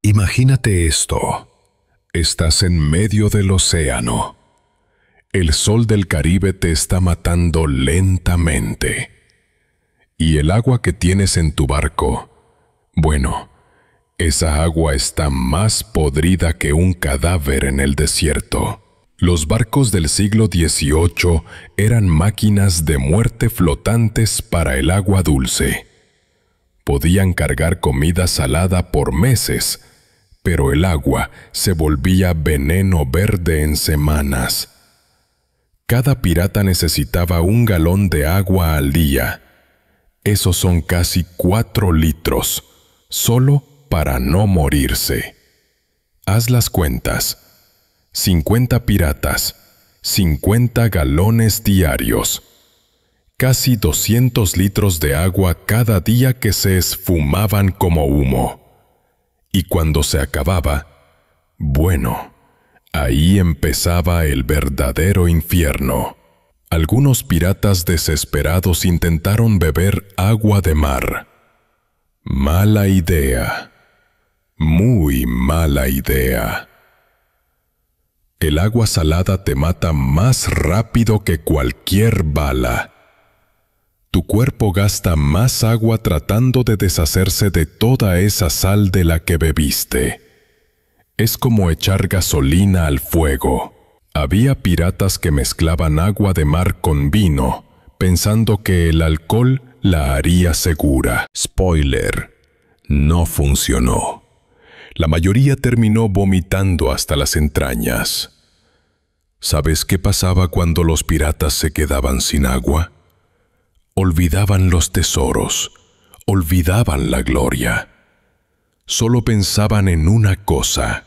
Imagínate esto. Estás en medio del océano. El sol del Caribe te está matando lentamente. Y el agua que tienes en tu barco, bueno, esa agua está más podrida que un cadáver en el desierto. Los barcos del siglo XVIII eran máquinas de muerte flotantes para el agua dulce. Podían cargar comida salada por meses, pero el agua se volvía veneno verde en semanas. Cada pirata necesitaba 1 galón de agua al día. Esos son casi 4 litros, solo para no morirse. Haz las cuentas. 50 piratas, 50 galones diarios. Casi 200 litros de agua cada día que se esfumaban como humo. Y cuando se acababa, bueno, ahí empezaba el verdadero infierno. Algunos piratas desesperados intentaron beber agua de mar. Mala idea. Muy mala idea. El agua salada te mata más rápido que cualquier bala. Tu cuerpo gasta más agua tratando de deshacerse de toda esa sal de la que bebiste. Es como echar gasolina al fuego. Había piratas que mezclaban agua de mar con vino, pensando que el alcohol la haría segura. Spoiler: no funcionó. La mayoría terminó vomitando hasta las entrañas. ¿Sabes qué pasaba cuando los piratas se quedaban sin agua? Olvidaban los tesoros, olvidaban la gloria. Solo pensaban en una cosa: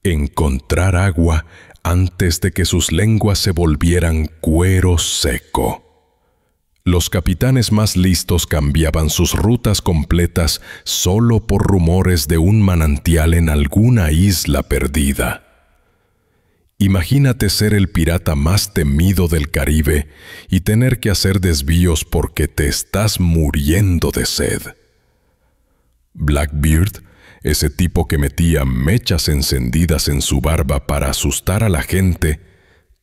encontrar agua antes de que sus lenguas se volvieran cuero seco. Los capitanes más listos cambiaban sus rutas completas solo por rumores de un manantial en alguna isla perdida. Imagínate ser el pirata más temido del Caribe y tener que hacer desvíos porque te estás muriendo de sed. Blackbeard, ese tipo que metía mechas encendidas en su barba para asustar a la gente,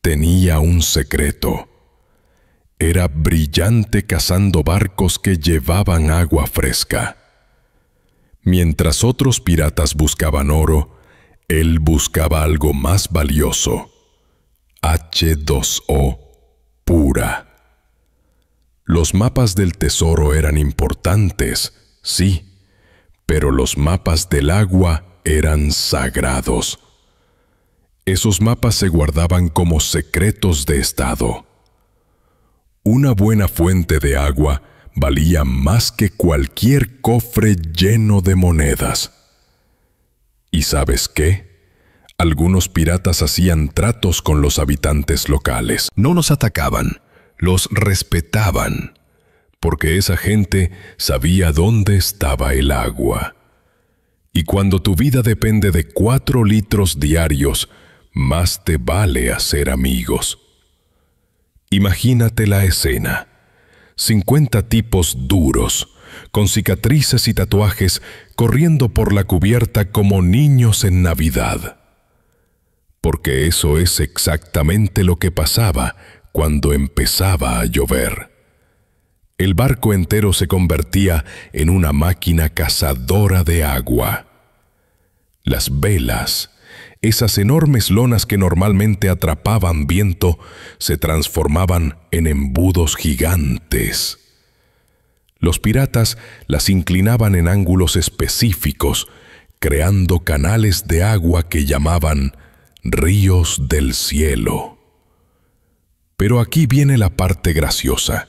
tenía un secreto. Era brillante cazando barcos que llevaban agua fresca. Mientras otros piratas buscaban oro, él buscaba algo más valioso: H2O pura. Los mapas del tesoro eran importantes, sí, pero los mapas del agua eran sagrados. Esos mapas se guardaban como secretos de estado. Una buena fuente de agua valía más que cualquier cofre lleno de monedas. ¿Y sabes qué? Algunos piratas hacían tratos con los habitantes locales. No los atacaban, los respetaban, porque esa gente sabía dónde estaba el agua. Y cuando tu vida depende de 4 litros diarios, más te vale hacer amigos. Imagínate la escena: 50 tipos duros, con cicatrices y tatuajes, corriendo por la cubierta como niños en Navidad. Porque eso es exactamente lo que pasaba cuando empezaba a llover. El barco entero se convertía en una máquina cazadora de agua. Las velas, esas enormes lonas que normalmente atrapaban viento, se transformaban en embudos gigantes. Los piratas las inclinaban en ángulos específicos, creando canales de agua que llamaban ríos del cielo. Pero aquí viene la parte graciosa: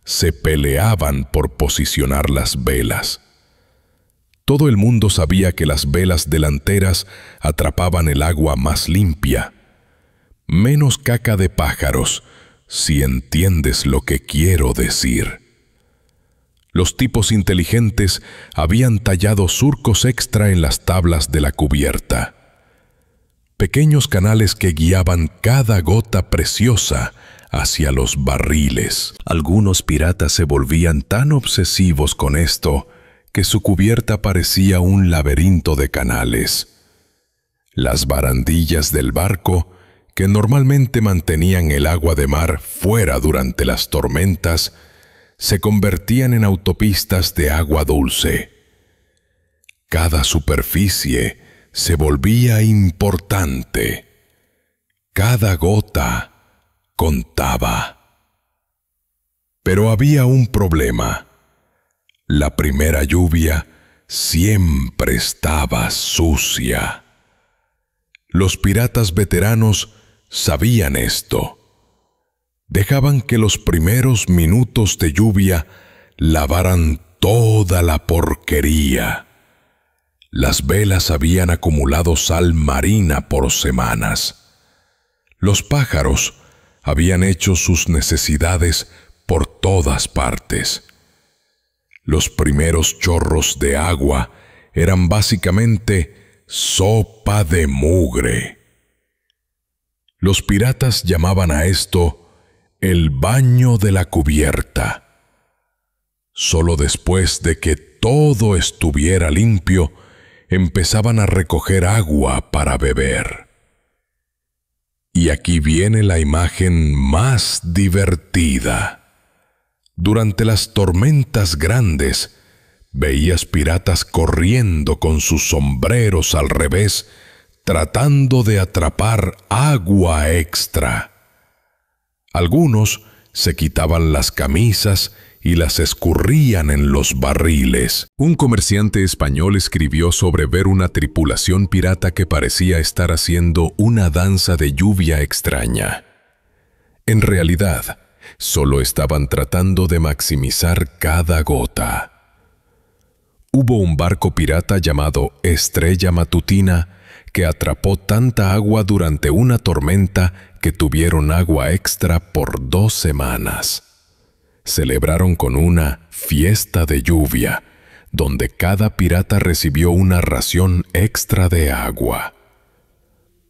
se peleaban por posicionar las velas. Todo el mundo sabía que las velas delanteras atrapaban el agua más limpia, menos caca de pájaros, si entiendes lo que quiero decir. Los tipos inteligentes habían tallado surcos extra en las tablas de la cubierta. Pequeños canales que guiaban cada gota preciosa hacia los barriles. Algunos piratas se volvían tan obsesivos con esto que su cubierta parecía un laberinto de canales. Las barandillas del barco, que normalmente mantenían el agua de mar fuera durante las tormentas, se convertían en autopistas de agua dulce. Cada superficie se volvía importante. Cada gota contaba. Pero había un problema. La primera lluvia siempre estaba sucia. Los piratas veteranos sabían esto. Dejaban que los primeros minutos de lluvia lavaran toda la porquería. Las velas habían acumulado sal marina por semanas. Los pájaros habían hecho sus necesidades por todas partes. Los primeros chorros de agua eran básicamente sopa de mugre. Los piratas llamaban a esto el baño de la cubierta. Solo después de que todo estuviera limpio, empezaban a recoger agua para beber. Y aquí viene la imagen más divertida. Durante las tormentas grandes, veías piratas corriendo con sus sombreros al revés, tratando de atrapar agua extra. Algunos se quitaban las camisas y las escurrían en los barriles. Un comerciante español escribió sobre ver una tripulación pirata que parecía estar haciendo una danza de lluvia extraña. En realidad, solo estaban tratando de maximizar cada gota. Hubo un barco pirata llamado Estrella Matutina que atrapó tanta agua durante una tormenta que tuvieron agua extra por 2 semanas. Celebraron con una fiesta de lluvia, donde cada pirata recibió una ración extra de agua.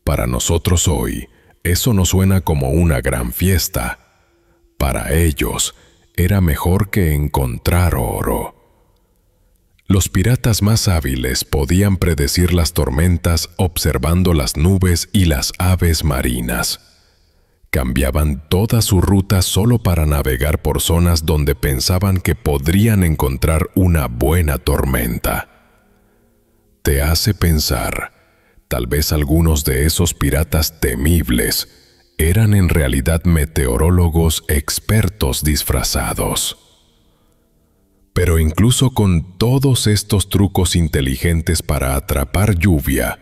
Para nosotros hoy, eso no suena como una gran fiesta. Para ellos, era mejor que encontrar oro. Los piratas más hábiles podían predecir las tormentas observando las nubes y las aves marinas. Cambiaban toda su ruta solo para navegar por zonas donde pensaban que podrían encontrar una buena tormenta. Te hace pensar, tal vez algunos de esos piratas temibles eran en realidad meteorólogos expertos disfrazados. Pero incluso con todos estos trucos inteligentes para atrapar lluvia,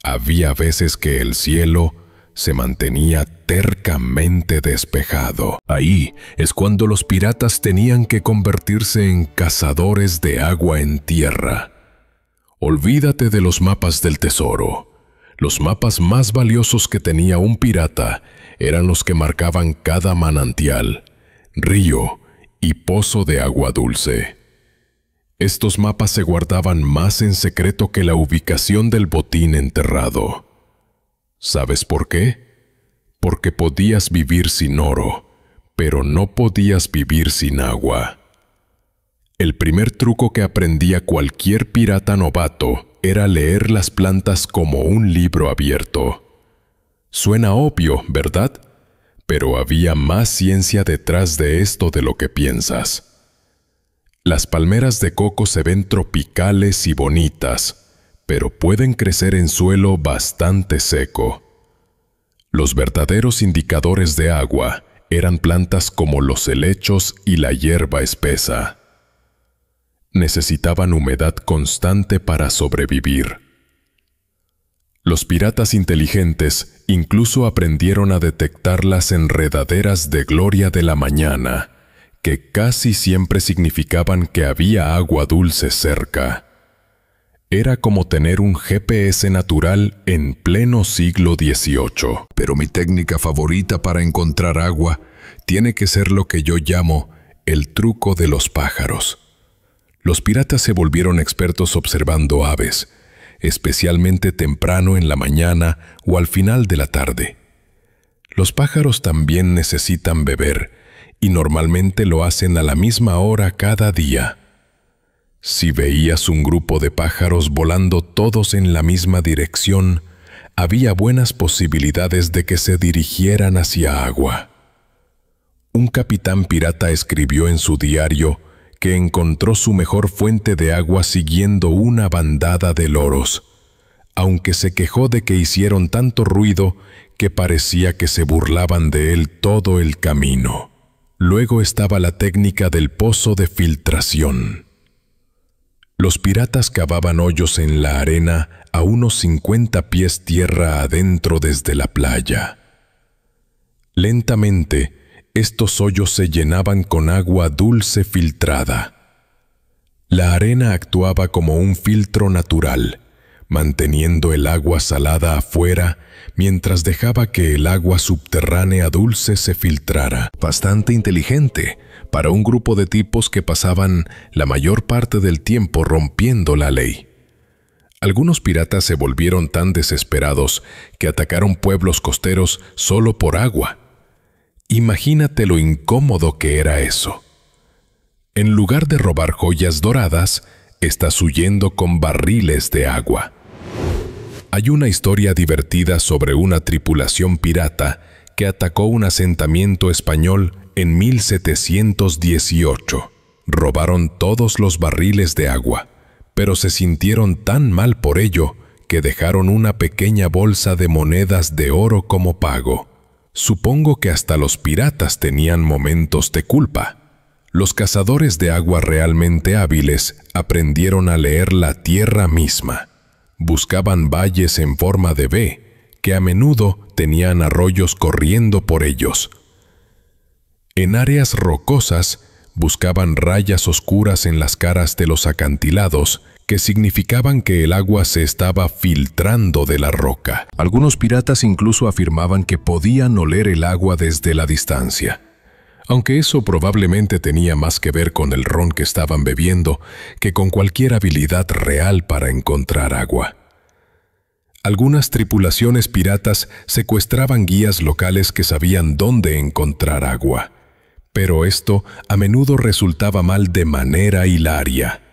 había veces que el cielo se mantenía tercamente despejado. Ahí es cuando los piratas tenían que convertirse en cazadores de agua en tierra. Olvídate de los mapas del tesoro. Los mapas más valiosos que tenía un pirata eran los que marcaban cada manantial, río y pozo de agua dulce. Estos mapas se guardaban más en secreto que la ubicación del botín enterrado. ¿Sabes por qué? Porque podías vivir sin oro, pero no podías vivir sin agua. El primer truco que aprendía cualquier pirata novato era leer las plantas como un libro abierto. Suena obvio, ¿verdad? Pero había más ciencia detrás de esto de lo que piensas. Las palmeras de coco se ven tropicales y bonitas, pero pueden crecer en suelo bastante seco. Los verdaderos indicadores de agua eran plantas como los helechos y la hierba espesa. Necesitaban humedad constante para sobrevivir. Los piratas inteligentes incluso aprendieron a detectar las enredaderas de gloria de la mañana, que casi siempre significaban que había agua dulce cerca. Era como tener un GPS natural en pleno siglo XVIII. Pero mi técnica favorita para encontrar agua tiene que ser lo que yo llamo el truco de los pájaros. Los piratas se volvieron expertos observando aves, especialmente temprano en la mañana o al final de la tarde. Los pájaros también necesitan beber, y normalmente lo hacen a la misma hora cada día. Si veías un grupo de pájaros volando todos en la misma dirección, había buenas posibilidades de que se dirigieran hacia agua. Un capitán pirata escribió en su diario que encontró su mejor fuente de agua siguiendo una bandada de loros, aunque se quejó de que hicieron tanto ruido que parecía que se burlaban de él todo el camino. Luego estaba la técnica del pozo de filtración. Los piratas cavaban hoyos en la arena a unos 50 pies tierra adentro desde la playa. Lentamente, estos hoyos se llenaban con agua dulce filtrada. La arena actuaba como un filtro natural, manteniendo el agua salada afuera mientras dejaba que el agua subterránea dulce se filtrara. Bastante inteligente para un grupo de tipos que pasaban la mayor parte del tiempo rompiendo la ley. Algunos piratas se volvieron tan desesperados que atacaron pueblos costeros solo por agua. Imagínate lo incómodo que era eso. En lugar de robar joyas doradas, estás huyendo con barriles de agua. Hay una historia divertida sobre una tripulación pirata que atacó un asentamiento español en 1718. Robaron todos los barriles de agua, pero se sintieron tan mal por ello que dejaron una pequeña bolsa de monedas de oro como pago. Supongo que hasta los piratas tenían momentos de culpa. Los cazadores de agua realmente hábiles aprendieron a leer la tierra misma. Buscaban valles en forma de V, que a menudo tenían arroyos corriendo por ellos. En áreas rocosas, buscaban rayas oscuras en las caras de los acantilados, que significaban que el agua se estaba filtrando de la roca. Algunos piratas incluso afirmaban que podían oler el agua desde la distancia, aunque eso probablemente tenía más que ver con el ron que estaban bebiendo que con cualquier habilidad real para encontrar agua. Algunas tripulaciones piratas secuestraban guías locales que sabían dónde encontrar agua, pero esto a menudo resultaba mal de manera hilaria.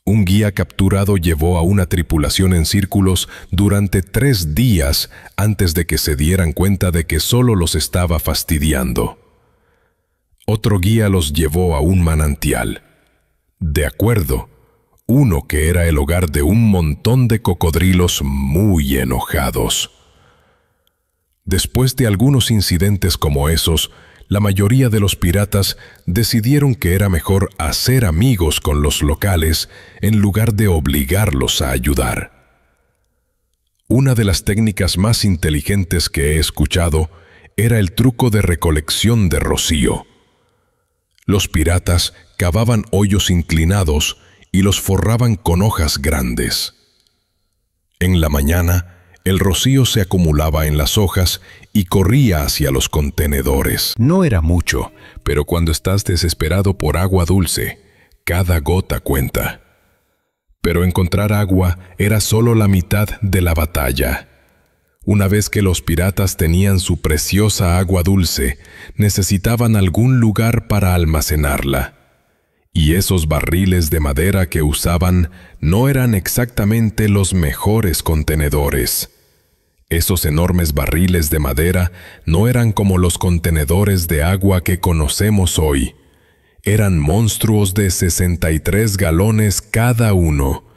Un guía capturado llevó a una tripulación en círculos durante 3 días antes de que se dieran cuenta de que solo los estaba fastidiando. Otro guía los llevó a un manantial. De acuerdo, uno que era el hogar de un montón de cocodrilos muy enojados. Después de algunos incidentes como esos, la mayoría de los piratas decidieron que era mejor hacer amigos con los locales en lugar de obligarlos a ayudar. Una de las técnicas más inteligentes que he escuchado era el truco de recolección de rocío. Los piratas cavaban hoyos inclinados y los forraban con hojas grandes. En la mañana, el rocío se acumulaba en las hojas y corría hacia los contenedores. No era mucho, pero cuando estás desesperado por agua dulce, cada gota cuenta. Pero encontrar agua era solo la mitad de la batalla. Una vez que los piratas tenían su preciosa agua dulce, necesitaban algún lugar para almacenarla. Y esos barriles de madera que usaban no eran exactamente los mejores contenedores. Esos enormes barriles de madera no eran como los contenedores de agua que conocemos hoy. Eran monstruos de 63 galones cada uno,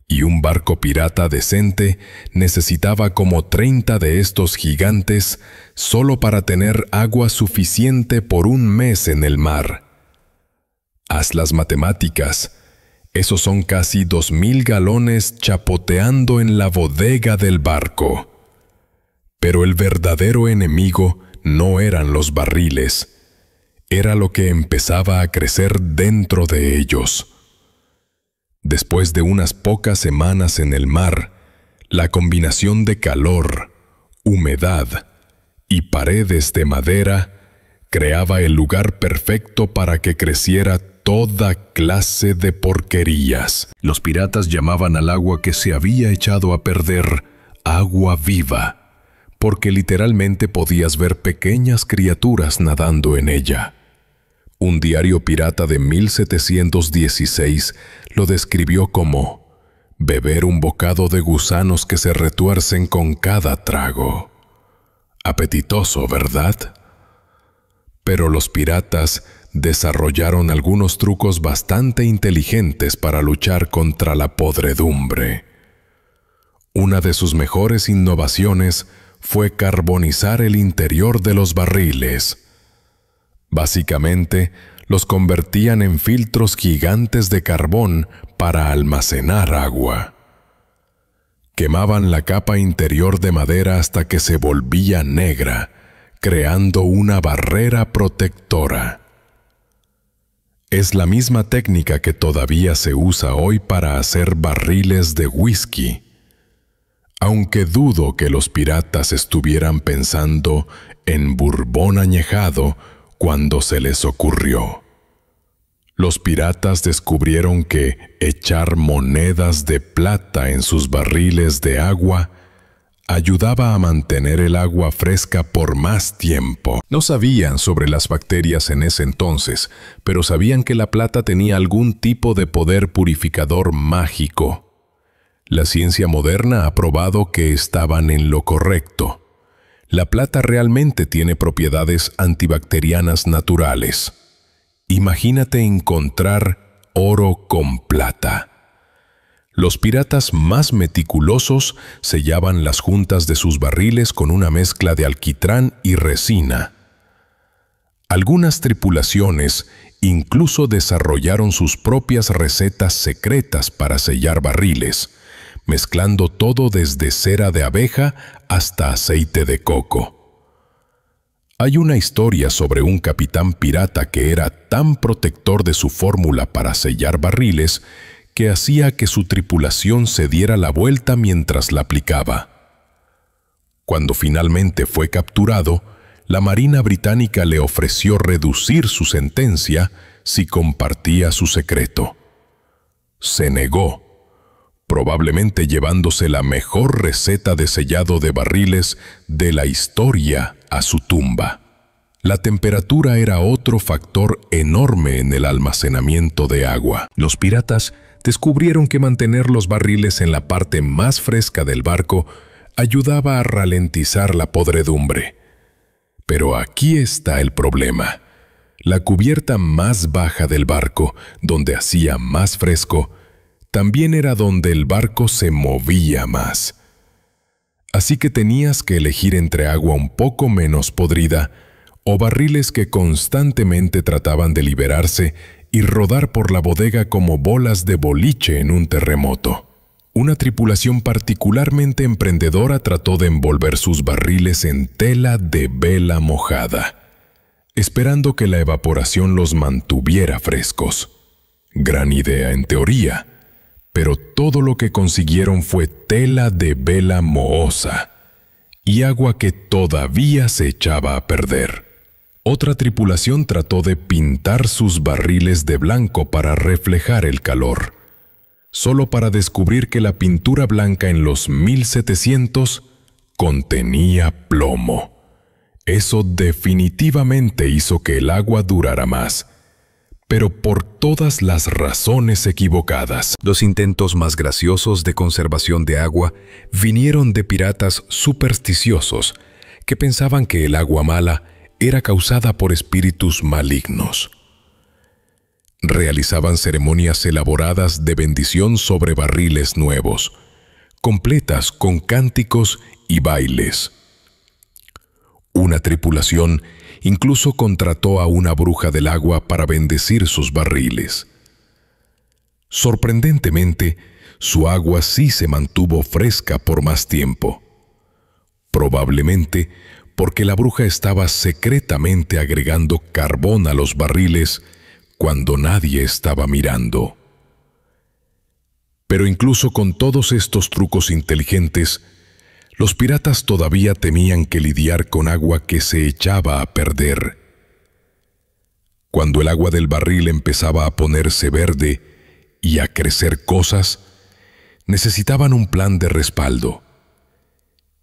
y un barco pirata decente necesitaba como 30 de estos gigantes solo para tener agua suficiente por un mes en el mar. Haz las matemáticas. Esos son casi 2000 galones chapoteando en la bodega del barco. Pero el verdadero enemigo no eran los barriles. Era lo que empezaba a crecer dentro de ellos. Después de unas pocas semanas en el mar, la combinación de calor, humedad y paredes de madera creaba el lugar perfecto para que creciera toda clase de porquerías. Los piratas llamaban al agua que se había echado a perder agua viva, porque literalmente podías ver pequeñas criaturas nadando en ella. Un diario pirata de 1716 lo describió como beber un bocado de gusanos que se retuercen con cada trago. Apetitoso, ¿verdad? Pero los piratas desarrollaron algunos trucos bastante inteligentes para luchar contra la podredumbre. Una de sus mejores innovaciones fue carbonizar el interior de los barriles. Básicamente, los convertían en filtros gigantes de carbón para almacenar agua. Quemaban la capa interior de madera hasta que se volvía negra, creando una barrera protectora. Es la misma técnica que todavía se usa hoy para hacer barriles de whisky. Aunque dudo que los piratas estuvieran pensando en bourbon añejado cuando se les ocurrió. Los piratas descubrieron que echar monedas de plata en sus barriles de agua ayudaba a mantener el agua fresca por más tiempo. No sabían sobre las bacterias en ese entonces, pero sabían que la plata tenía algún tipo de poder purificador mágico. La ciencia moderna ha probado que estaban en lo correcto. La plata realmente tiene propiedades antibacterianas naturales. Imagínate encontrar oro con plata. Los piratas más meticulosos sellaban las juntas de sus barriles con una mezcla de alquitrán y resina. Algunas tripulaciones incluso desarrollaron sus propias recetas secretas para sellar barriles, mezclando todo desde cera de abeja hasta aceite de coco. Hay una historia sobre un capitán pirata que era tan protector de su fórmula para sellar barriles que hacía que su tripulación se diera la vuelta mientras la aplicaba. Cuando finalmente fue capturado, la Marina británica le ofreció reducir su sentencia si compartía su secreto. Se negó, probablemente llevándose la mejor receta de sellado de barriles de la historia a su tumba. La temperatura era otro factor enorme en el almacenamiento de agua. Los piratas descubrieron que mantener los barriles en la parte más fresca del barco ayudaba a ralentizar la podredumbre. Pero aquí está el problema. La cubierta más baja del barco, donde hacía más fresco, también era donde el barco se movía más. Así que tenías que elegir entre agua un poco menos podrida o barriles que constantemente trataban de liberarse y rodar por la bodega como bolas de boliche en un terremoto. Una tripulación particularmente emprendedora trató de envolver sus barriles en tela de vela mojada, esperando que la evaporación los mantuviera frescos. Gran idea en teoría, pero todo lo que consiguieron fue tela de vela mohosa y agua que todavía se echaba a perder. Otra tripulación trató de pintar sus barriles de blanco para reflejar el calor, solo para descubrir que la pintura blanca en los 1700 contenía plomo. Eso definitivamente hizo que el agua durara más, pero por todas las razones equivocadas. Los intentos más graciosos de conservación de agua vinieron de piratas supersticiosos que pensaban que el agua mala era causada por espíritus malignos. Realizaban ceremonias elaboradas de bendición sobre barriles nuevos, completas con cánticos y bailes. Una tripulación incluso contrató a una bruja del agua para bendecir sus barriles. Sorprendentemente, su agua sí se mantuvo fresca por más tiempo. Probablemente porque la bruja estaba secretamente agregando carbón a los barriles cuando nadie estaba mirando. Pero incluso con todos estos trucos inteligentes, los piratas todavía temían que lidiar con agua que se echaba a perder. Cuando el agua del barril empezaba a ponerse verde y a crecer cosas, necesitaban un plan de respaldo.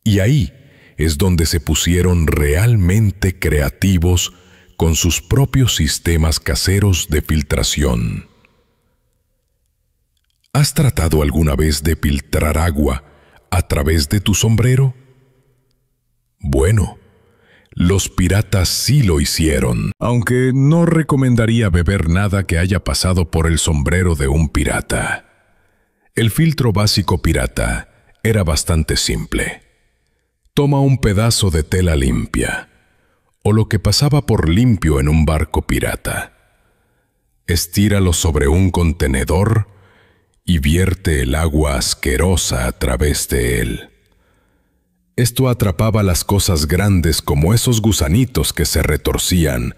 Y ahí es donde se pusieron realmente creativos con sus propios sistemas caseros de filtración. ¿Has tratado alguna vez de filtrar agua a través de tu sombrero? Bueno, los piratas sí lo hicieron, aunque no recomendaría beber nada que haya pasado por el sombrero de un pirata. El filtro básico pirata era bastante simple. Toma un pedazo de tela limpia, o lo que pasaba por limpio en un barco pirata. Estíralo sobre un contenedor y vierte el agua asquerosa a través de él. Esto atrapaba las cosas grandes como esos gusanitos que se retorcían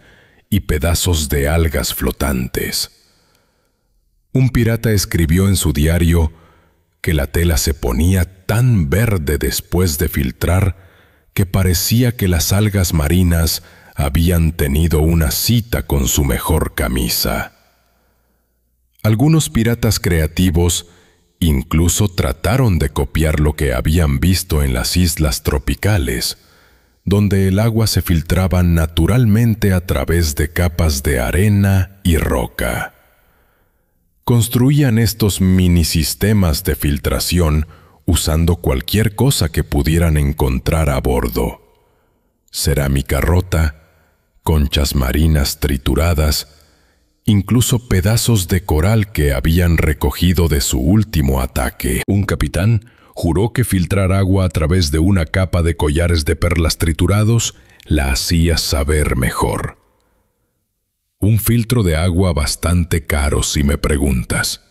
y pedazos de algas flotantes. Un pirata escribió en su diario que la tela se ponía tan verde después de filtrar que parecía que las algas marinas habían tenido una cita con su mejor camisa. Algunos piratas creativos incluso trataron de copiar lo que habían visto en las islas tropicales, donde el agua se filtraba naturalmente a través de capas de arena y roca. Construían estos minisistemas de filtración usando cualquier cosa que pudieran encontrar a bordo: cerámica rota, conchas marinas trituradas, incluso pedazos de coral que habían recogido de su último ataque. Un capitán juró que filtrar agua a través de una capa de collares de perlas triturados la hacía saber mejor. Un filtro de agua bastante caro, si me preguntas.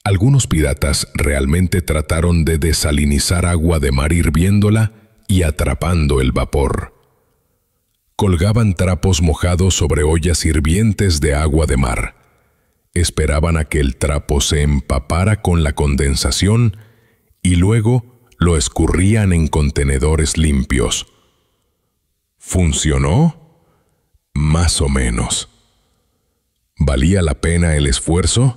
Algunos piratas realmente trataron de desalinizar agua de mar hirviéndola y atrapando el vapor. Colgaban trapos mojados sobre ollas hirvientes de agua de mar. Esperaban a que el trapo se empapara con la condensación y luego lo escurrían en contenedores limpios. ¿Funcionó? Más o menos. ¿Valía la pena el esfuerzo?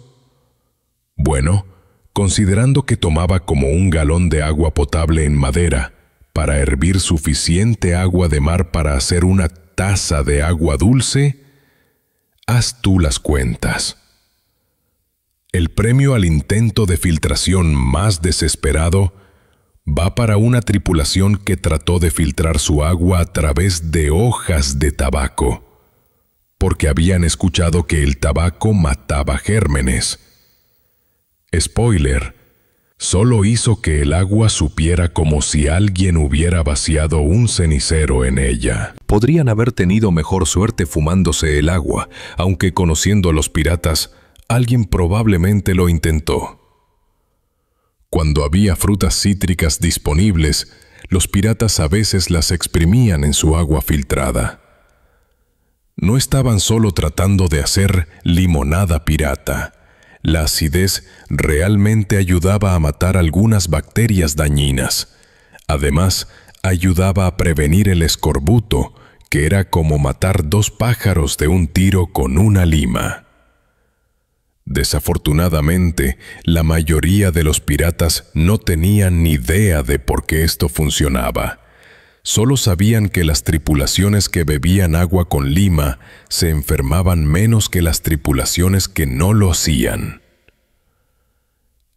Bueno, considerando que tomaba como 1 galón de agua potable en madera para hervir suficiente agua de mar para hacer una taza de agua dulce, haz tú las cuentas. El premio al intento de filtración más desesperado va para una tripulación que trató de filtrar su agua a través de hojas de tabaco, porque habían escuchado que el tabaco mataba gérmenes. Spoiler: solo hizo que el agua supiera como si alguien hubiera vaciado un cenicero en ella. Podrían haber tenido mejor suerte fumándose el agua, aunque conociendo a los piratas, alguien probablemente lo intentó. Cuando había frutas cítricas disponibles, los piratas a veces las exprimían en su agua filtrada. No estaban solo tratando de hacer limonada pirata. La acidez realmente ayudaba a matar algunas bacterias dañinas. Además, ayudaba a prevenir el escorbuto, que era como matar 2 pájaros de un tiro con una lima. Desafortunadamente, la mayoría de los piratas no tenían ni idea de por qué esto funcionaba. Solo sabían que las tripulaciones que bebían agua con lima se enfermaban menos que las tripulaciones que no lo hacían.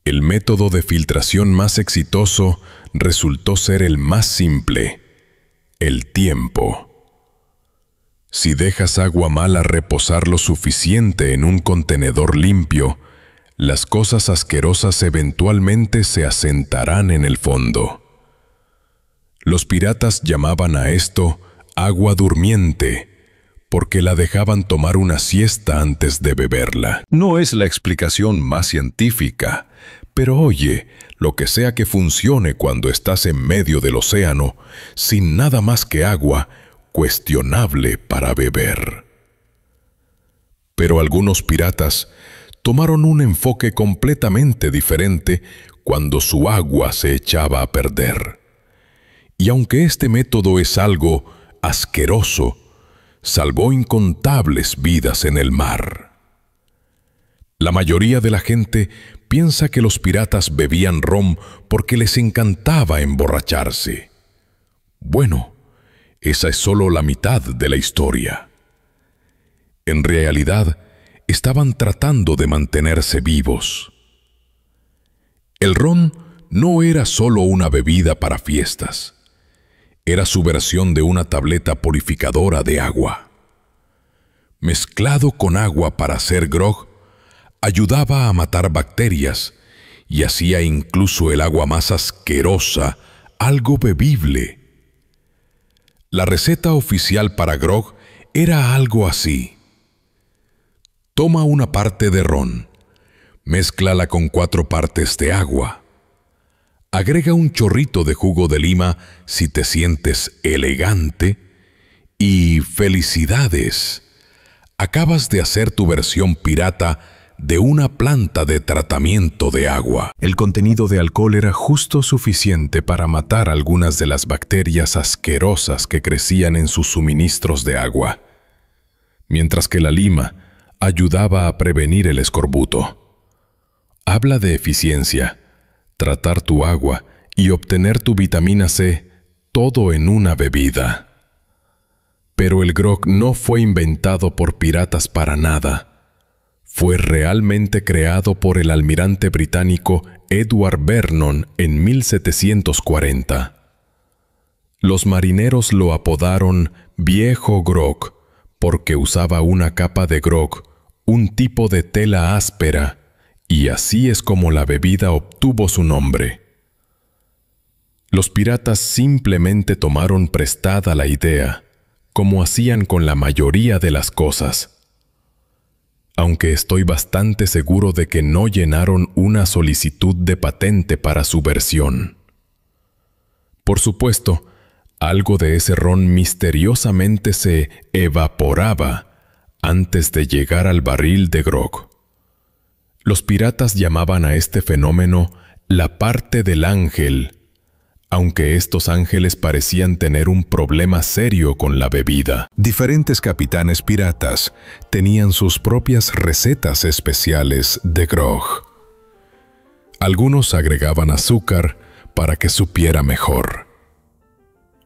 El método de filtración más exitoso resultó ser el más simple: el tiempo. Si dejas agua mala reposar lo suficiente en un contenedor limpio, las cosas asquerosas eventualmente se asentarán en el fondo. Los piratas llamaban a esto agua durmiente, porque la dejaban tomar una siesta antes de beberla. No es la explicación más científica, pero oye, lo que sea que funcione cuando estás en medio del océano, sin nada más que agua, cuestionable para beber. Pero algunos piratas tomaron un enfoque completamente diferente cuando su agua se echaba a perder. Y aunque este método es algo asqueroso, salvó incontables vidas en el mar. La mayoría de la gente piensa que los piratas bebían ron porque les encantaba emborracharse. Bueno, esa es solo la mitad de la historia. En realidad, estaban tratando de mantenerse vivos. El ron no era solo una bebida para fiestas. Era su versión de una tableta purificadora de agua. Mezclado con agua para hacer grog, ayudaba a matar bacterias y hacía incluso el agua más asquerosa algo bebible. La receta oficial para grog era algo así. Toma una parte de ron, mézclala con 4 partes de agua. Agrega un chorrito de jugo de lima si te sientes elegante y ¡felicidades! Acabas de hacer tu versión pirata de una planta de tratamiento de agua. El contenido de alcohol era justo suficiente para matar algunas de las bacterias asquerosas que crecían en sus suministros de agua, mientras que la lima ayudaba a prevenir el escorbuto. Habla de eficiencia, tratar tu agua y obtener tu vitamina C, todo en una bebida. Pero el grog no fue inventado por piratas para nada. Fue realmente creado por el almirante británico Edward Vernon en 1740. Los marineros lo apodaron Viejo Grog porque usaba una capa de grog, un tipo de tela áspera, y así es como la bebida obtuvo su nombre. Los piratas simplemente tomaron prestada la idea, como hacían con la mayoría de las cosas. Aunque estoy bastante seguro de que no llenaron una solicitud de patente para su versión. Por supuesto, algo de ese ron misteriosamente se evaporaba antes de llegar al barril de grog. Los piratas llamaban a este fenómeno la parte del ángel, aunque estos ángeles parecían tener un problema serio con la bebida. Diferentes capitanes piratas tenían sus propias recetas especiales de grog. Algunos agregaban azúcar para que supiera mejor.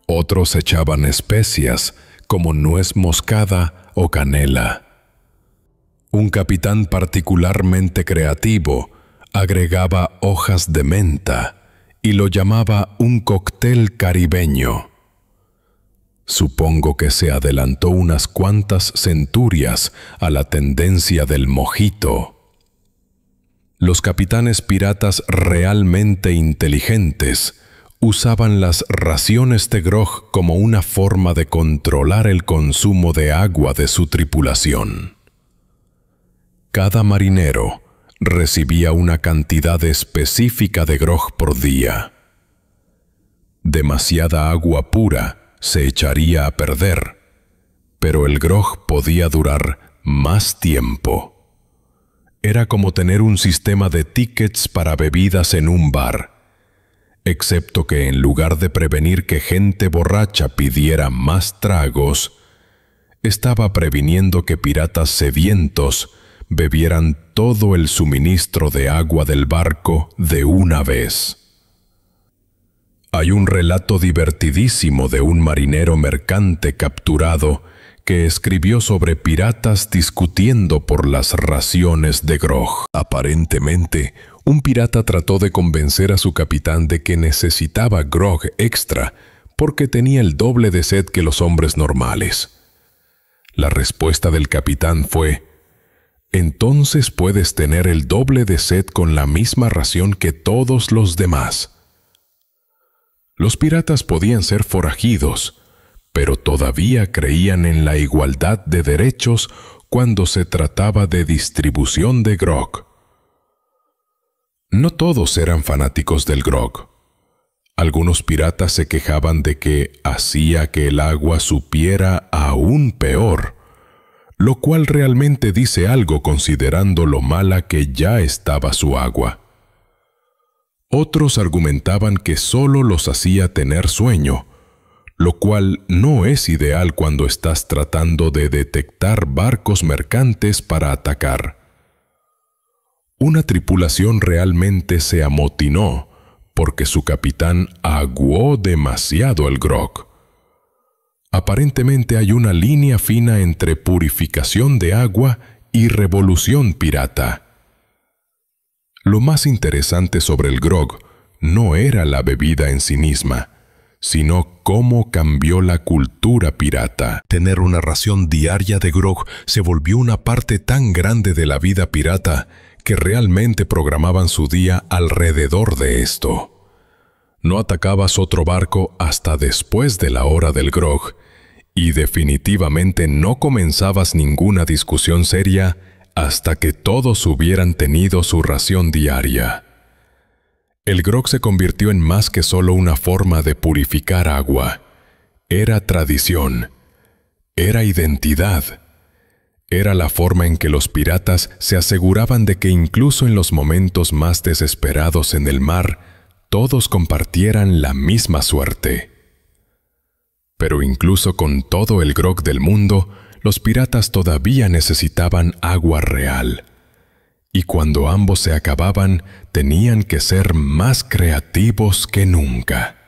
Otros echaban especias como nuez moscada o canela. Un capitán particularmente creativo agregaba hojas de menta y lo llamaba un cóctel caribeño. Supongo que se adelantó unas cuantas centurias a la tendencia del mojito. Los capitanes piratas realmente inteligentes usaban las raciones de grog como una forma de controlar el consumo de agua de su tripulación. Cada marinero recibía una cantidad específica de grog por día. Demasiada agua pura se echaría a perder, pero el grog podía durar más tiempo. Era como tener un sistema de tickets para bebidas en un bar, excepto que en lugar de prevenir que gente borracha pidiera más tragos, estaba previniendo que piratas sedientos bebieran todo el suministro de agua del barco de una vez. Hay un relato divertidísimo de un marinero mercante capturado que escribió sobre piratas discutiendo por las raciones de grog. Aparentemente, un pirata trató de convencer a su capitán de que necesitaba grog extra porque tenía el doble de sed que los hombres normales. La respuesta del capitán fue: «Entonces puedes tener el doble de sed con la misma ración que todos los demás». Los piratas podían ser forajidos, pero todavía creían en la igualdad de derechos cuando se trataba de distribución de grog. No todos eran fanáticos del grog. Algunos piratas se quejaban de que hacía que el agua supiera aún peor, lo cual realmente dice algo considerando lo mala que ya estaba su agua. Otros argumentaban que solo los hacía tener sueño, lo cual no es ideal cuando estás tratando de detectar barcos mercantes para atacar. Una tripulación realmente se amotinó porque su capitán aguó demasiado el grog. Aparentemente hay una línea fina entre purificación de agua y revolución pirata. Lo más interesante sobre el grog no era la bebida en sí misma, sino cómo cambió la cultura pirata. Tener una ración diaria de grog se volvió una parte tan grande de la vida pirata que realmente programaban su día alrededor de esto. No atacabas otro barco hasta después de la hora del grog, y definitivamente no comenzabas ninguna discusión seria hasta que todos hubieran tenido su ración diaria. El grog se convirtió en más que solo una forma de purificar agua. Era tradición, era identidad, era la forma en que los piratas se aseguraban de que incluso en los momentos más desesperados en el mar, todos compartieran la misma suerte. Pero incluso con todo el grog del mundo, los piratas todavía necesitaban agua real. Y cuando ambos se acababan, tenían que ser más creativos que nunca.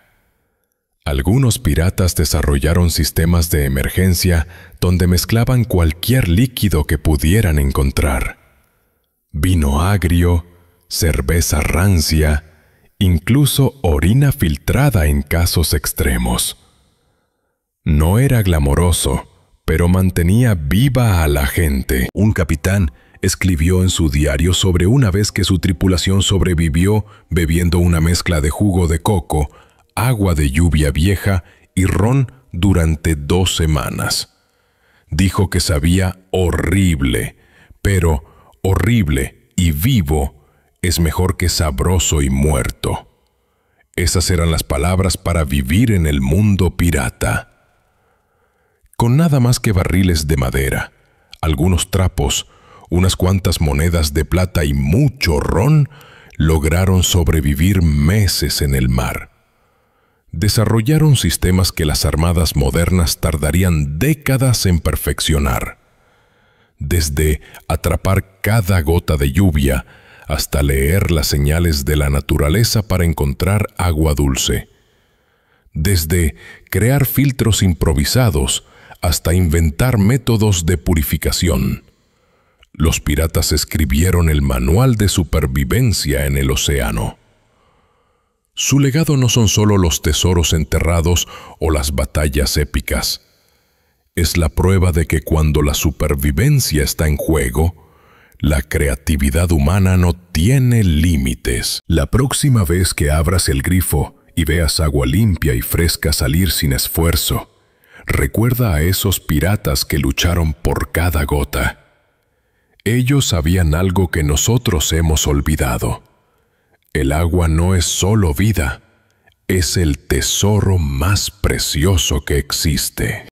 Algunos piratas desarrollaron sistemas de emergencia donde mezclaban cualquier líquido que pudieran encontrar. Vino agrio, cerveza rancia, incluso orina filtrada en casos extremos. No era glamoroso, pero mantenía viva a la gente. Un capitán escribió en su diario sobre una vez que su tripulación sobrevivió bebiendo una mezcla de jugo de coco, agua de lluvia vieja y ron durante 2 semanas. Dijo que sabía horrible, pero horrible y vivo es mejor que sabroso y muerto. Esas eran las palabras para vivir en el mundo pirata. Con nada más que barriles de madera, algunos trapos, unas cuantas monedas de plata y mucho ron, lograron sobrevivir meses en el mar. Desarrollaron sistemas que las armadas modernas tardarían décadas en perfeccionar. Desde atrapar cada gota de lluvia hasta leer las señales de la naturaleza para encontrar agua dulce. Desde crear filtros improvisados hasta inventar métodos de purificación. Los piratas escribieron el manual de supervivencia en el océano. Su legado no son solo los tesoros enterrados o las batallas épicas. Es la prueba de que cuando la supervivencia está en juego, la creatividad humana no tiene límites. La próxima vez que abras el grifo y veas agua limpia y fresca salir sin esfuerzo, recuerda a esos piratas que lucharon por cada gota. Ellos sabían algo que nosotros hemos olvidado. El agua no es solo vida, es el tesoro más precioso que existe.